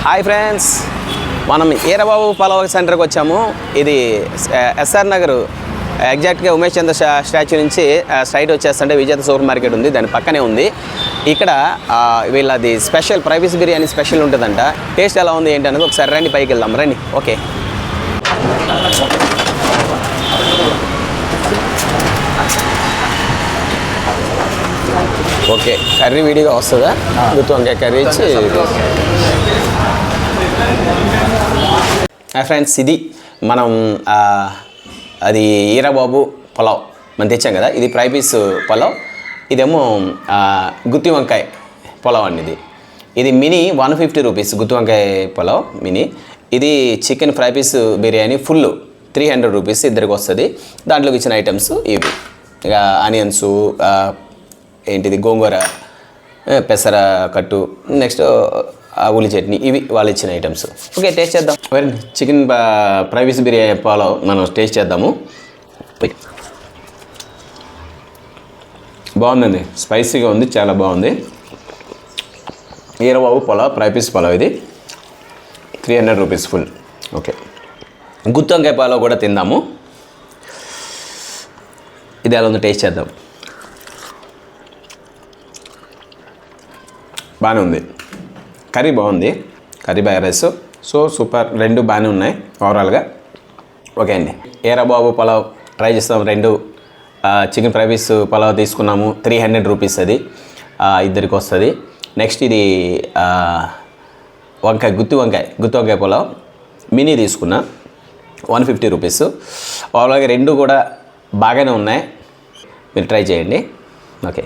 Hi friends, మనం ఈరబాబు పలావ్ సెంటర్కి వచ్చాము. ఇది ఎస్ఆర్ నగర్ ఎగ్జాక్ట్గా ఉమేష్ చంద్ర స్టాచ్యూ నుంచి స్ట్రైట్ వచ్చేస్తుంటే విజేత సూపర్ మార్కెట్ ఉంది, దాని పక్కనే ఉంది. ఇక్కడ వీళ్ళది స్పెషల్ ప్రైవసీ బిర్యానీ స్పెషల్ ఉంటుందంట. టేస్ట్ ఎలా ఉంది ఏంటి అనేది ఒకసారి రండి, పైకి వెళ్దాం రండి. ఓకే, ఓకే కర్రీ విడిగా వస్తుందా? గుత్తి వంకాయ కర్రీ ఇచ్చి. ఫ్రెండ్స్, ఇది మనం అది ఈరబాబు పులావ్ మనం తెచ్చాం కదా, ఇది ఫ్రై పీస్ పులావ్. ఇదేమో గుత్తి వంకాయ పులావ్ అండి. ఇది మినీ 150 రూపీస్ గుత్తి వంకాయ పులావ్ మినీ. ఇది chicken fry piece biryani full 300 rupees ఇద్దరికి వస్తుంది. దాంట్లోకి ఇచ్చిన ఐటమ్స్ ఇవి, ఇక ఆనియన్సు, ఏంటిది గోంగూర, పెసర కట్టు, నెక్స్ట్ ఉల్లి చట్నీ, ఇవి వాళ్ళు ఇచ్చిన ఐటమ్స్. ఓకే, టేస్ట్ చేద్దాం. Chicken fry piece biryani pulao మనం టేస్ట్ చేద్దాము. బాగుందండి, స్పైసీగా ఉంది, చాలా బాగుంది. ఈరబాబు పులావ్ ఫ్రై పీస్ పులావ్ ఇది 300 రూపీస్ ఫుల్. ఓకే, గుత్తి వంకాయ పులావ్ కూడా తిందాము. ఇది ఎలా ఉందో టేస్ట్ చేద్దాం. బాగానే ఉంది, కర్రీ బాగుంది, curry by rice, so super, రెండు బాగానే ఉన్నాయి ఓవరాల్గా. ఓకే అండి, ఈరబాబు పులావ్ ట్రై చేస్తాం. రెండు చికెన్ ఫ్రై పీస్ పులావ్ తీసుకున్నాము, 300 రూపీస్ అది ఇద్దరికి వస్తుంది. నెక్స్ట్ ఇది గుత్తి వంకాయ పులావ్ మినీ తీసుకున్నా, 150 రూపీస్. ఓవరాల్గా రెండు కూడా బాగానే ఉన్నాయి, మీరు ట్రై చేయండి. ఓకే.